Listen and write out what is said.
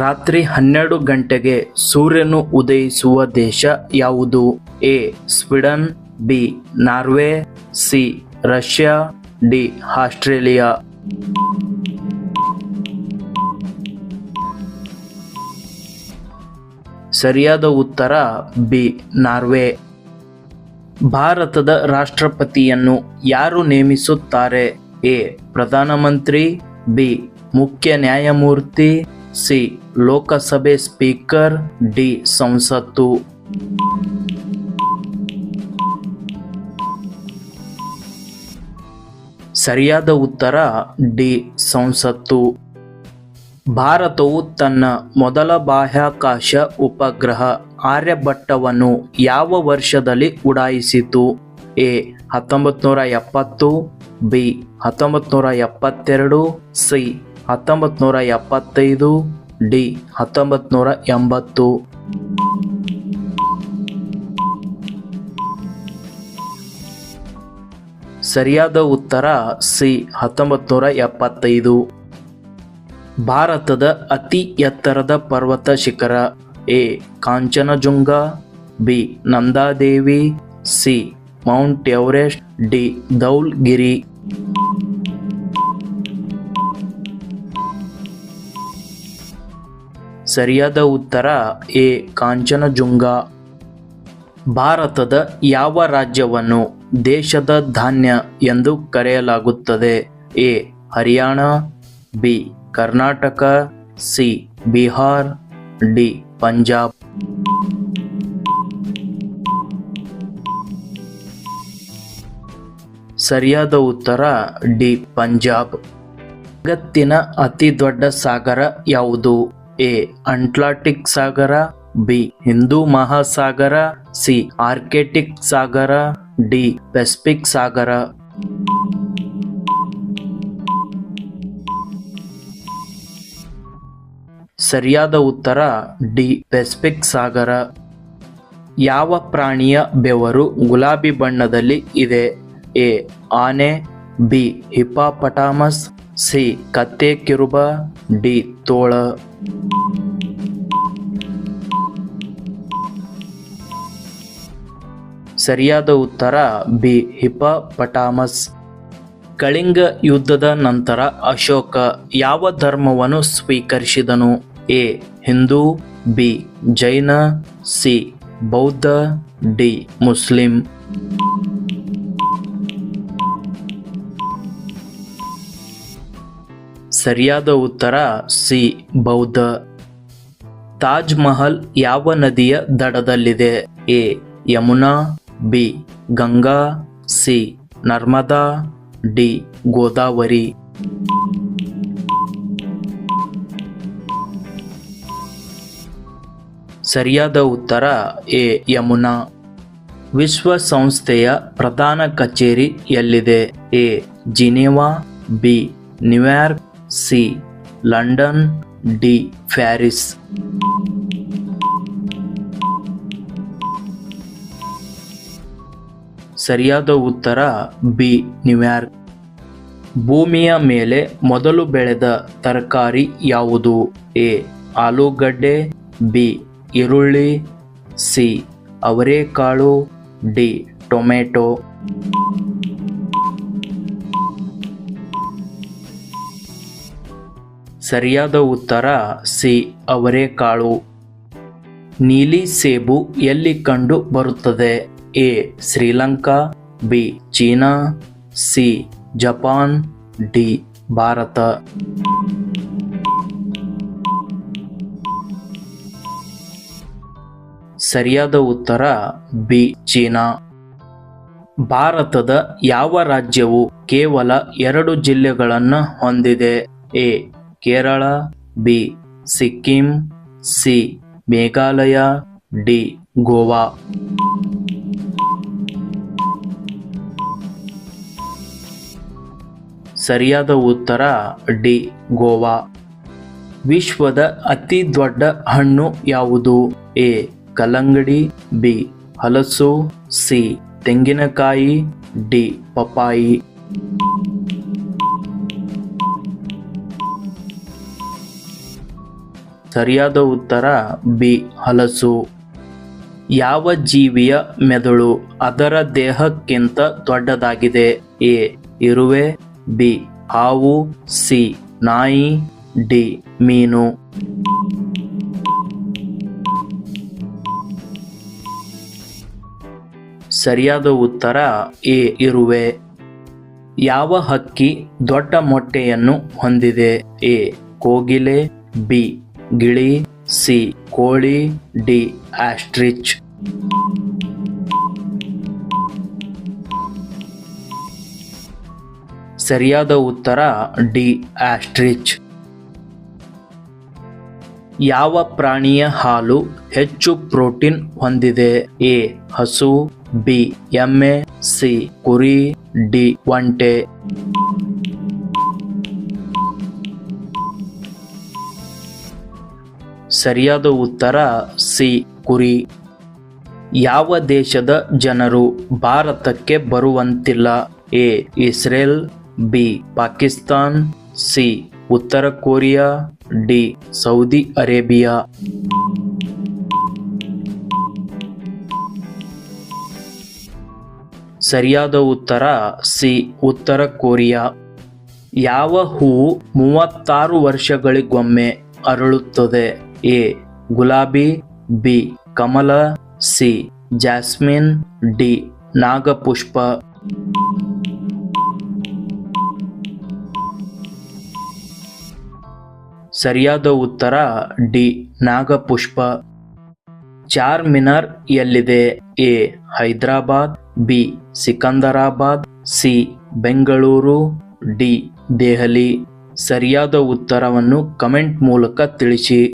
ರಾತ್ರಿ 12 ಗಂಟೆಗೆ ಸೂರ್ಯನು ಉದಯಿಸುವ ದೇಶ ಯಾವುದು? A Sweden, B Norway, C Russia, D Australia. ಸರಿಯಾದ ಉತ್ತರ ಬಿ ನಾರ್ವೆ. ಭಾರತದ ರಾಷ್ಟ್ರಪತಿಯನ್ನು ಯಾರು ನೇಮಿಸುತ್ತಾರೆ? ಎ ಪ್ರಧಾನಮಂತ್ರಿ, ಬಿ ಮುಖ್ಯ ನ್ಯಾಯಮೂರ್ತಿ, ಸಿ ಲೋಕಸಭೆ ಸ್ಪೀಕರ್, ಡಿ ಸಂಸತ್ತು. ಸರಿಯಾದ ಉತ್ತರ ಡಿ ಸಂಸತ್ತು. ಭಾರತವು ತನ್ನ ಮೊದಲ ಬಾಹ್ಯಾಕಾಶ ಉಪಗ್ರಹ ಆರ್ಯಭಟ್ಟವನ್ನು ಯಾವ ವರ್ಷದಲ್ಲಿ ಉಡಾಯಿಸಿತು? A 1970, B 1972, C 1975, D 1980. ಸರಿಯಾದ ಉತ್ತರ ಸಿ 1975. ಭಾರತದ ಅತಿ ಎತ್ತರದ ಪರ್ವತ ಶಿಖರ? A Kanchenjunga, B Nanda Devi, C mount Everest, D Dhaulagiri. ಸರಿಯಾದ ಉತ್ತರ ಎ ಕಾಂಚನಜುಂಗ. ಭಾರತದ ಯಾವ ರಾಜ್ಯವನ್ನು ದೇಶದ ಧಾನ್ಯ ಎಂದು ಕರೆಯಲಾಗುತ್ತದೆ? A Haryana, B Karnataka, C Bihar, D Punjab. ಸರಿಯಾದ ಉತ್ತರ ಡಿ ಪಂಜಾಬ್. ಜಗತ್ತಿನ ಅತಿ ದೊಡ್ಡ ಸಾಗರ ಯಾವುದು? ಎ ಅಟ್ಲಾಂಟಿಕ್ ಸಾಗರ, ಬಿ ಹಿಂದೂ ಮಹಾಸಾಗರ, ಸಿ ಆರ್ಕ್ಟಿಕ್ ಸಾಗರ, ಡಿ ಪೆಸಿಫಿಕ್ ಸಾಗರ. ಸರಿಯಾದ ಉತ್ತರ ಡಿ ಪೆಸಿಫಿಕ್ ಸಾಗರ. ಯಾವ ಪ್ರಾಣಿಯ ಬೆವರು ಗುಲಾಬಿ ಬಣ್ಣದಲ್ಲಿ ಇದೆ? ಎ ಆನೆ, ಬಿ ಹಿಪ್ಪಾಪಟಾಮಸ್, ಸಿ ಕತ್ತೆ ಕಿರುಬ, ಡಿ ತೋಳ. ಸರಿಯಾದ ಉತ್ತರ ಬಿ ಹಿಪ್ಪಾಪಟಾಮಸ್. ಕಳಿಂಗ ಯುದ್ಧದ ನಂತರ ಅಶೋಕ ಯಾವ ಧರ್ಮವನ್ನು ಸ್ವೀಕರಿಸಿದನು? A Hindu, B Jain, C Bauddha, D Muslim. ಸರಿಯಾದ ಉತ್ತರ ಸಿ ಬೌದ್ಧ. ತಾಜ್ ಮಹಲ್ ಯಾವ ನದಿಯ ದಡದಲ್ಲಿದೆ? A Yamuna, B Ganga, C Narmada, D Godavari. ಸರಿಯಾದ ಉತ್ತರ ಎ ಯಮುನಾ. ವಿಶ್ವಸಂಸ್ಥೆಯ ಪ್ರಧಾನ ಕಚೇರಿ ಎಲ್ಲಿದೆ? A Geneva, B New York, C London, D Paris. ಸರಿಯಾದ ಉತ್ತರ ಬಿ ನ್ಯೂಯಾರ್ಕ್. ಭೂಮಿಯ ಮೇಲೆ ಮೊದಲು ಬೆಳೆದ ತರಕಾರಿ ಯಾವುದು? ಎ ಆಲೂಗಡ್ಡೆ, ಬಿ ಈರುಳ್ಳಿ, ಸಿ ಅವರೆಕಾಳು, ಡಿ ಟೊಮೆಟೊ. ಸರಿಯಾದ ಉತ್ತರ ಸಿ ಅವರೆಕಾಳು. ನೀಲಿ ಸೇಬು ಎಲ್ಲಿ ಕಂಡು ಬರುತ್ತದೆ? A Sri Lanka, B China, C Japan, D Bharat. ಸರಿಯಾದ ಉತ್ತರ ಬಿ ಚೀನಾ. ಭಾರತದ ಯಾವ ರಾಜ್ಯವು ಕೇವಲ 2 ಜಿಲ್ಲೆಗಳನ್ನು ಹೊಂದಿದೆ? A Kerala, B Sikkim, C Meghalaya, D Goa. ಸರಿಯಾದ ಉತ್ತರ ಡಿ ಗೋವಾ. ವಿಶ್ವದ ಅತಿ ದೊಡ್ಡ ಹಣ್ಣು ಯಾವುದು? ಎ ಕಲ್ಲಂಗಡಿ, ಬಿ ಹಲಸು, ಸಿ ತೆಂಗಿನಕಾಯಿ, ಡಿ ಪಪಾಯಿ. ಸರಿಯಾದ ಉತ್ತರ ಬಿ ಹಲಸು. ಯಾವ ಜೀವಿಯ ಮೆದುಳು ಅದರ ದೇಹಕ್ಕಿಂತ ದೊಡ್ಡದಾಗಿದೆ? ಎ ಇರುವೆ, ಬಿ ಹಾವು, ಸಿ ನಾಯಿ, ಡಿ ಮೀನು. ಸರಿಯಾದ ಉತ್ತರ ಎ ಇರುವೆ. ಯಾವ ಹಕ್ಕಿ ದೊಡ್ಡ ಮೊಟ್ಟೆಯನ್ನು ಹೊಂದಿದೆ? ಎ ಕೋಗಿಲೆ, ಬಿ ಗಿಳಿ, ಸಿ ಕೋಳಿ, ಡಿ ಆಸ್ಟ್ರಿಚ್. ಸರಿಯಾದ ಉತ್ತರ ಡಿ ಆಸ್ಟ್ರಿಚ್. ಯಾವ ಪ್ರಾಣಿಯ ಹಾಲು ಹೆಚ್ಚು ಪ್ರೋಟೀನ್ ಹೊಂದಿದೆ? ಎ ಹಸು, ಬಿ ಎಮ್ಮೆ, ಸಿ ಕುರಿ, ಡಿ ಒಂಟೆ. ಸರಿಯಾದ ಉತ್ತರ ಸಿ ಕುರಿ. ಯಾವ ದೇಶದ ಜನರು ಭಾರತಕ್ಕೆ ಬರುವಂತಿಲ್ಲ? A Israel, B Pakistan, C ಉತ್ತರ ಕೊರಿಯಾ, ಡಿ ಸೌದಿ ಅರೇಬಿಯಾ. ಸರಿಯಾದ ಉತ್ತರ ಸಿ ಉತ್ತರ ಕೊರಿಯಾ. ಯಾವ ಹೂವು 36 ವರ್ಷಗಳಿಗೊಮ್ಮೆ ಅರಳುತ್ತದೆ? ಎ ಗುಲಾಬಿ, ಬಿ ಕಮಲ, ಸಿ ಜಾಸ್ಮಿನ್, ಡಿ ನಾಗಪುಷ್ಪ. ಸರಿಯಾದ ಉತ್ತರ ಡಿ ನಾಗಪುಷ್ಪ. ಚಾರ್ಮಿನಾರ್ ಎಲ್ಲಿದೆ? A Hyderabad, B Secunderabad, C Bengaluru, D Delhi. ಸರಿಯಾದ ಉತ್ತರವನ್ನು ಕಮೆಂಟ್ ಮೂಲಕ ತಿಳಿಸಿ.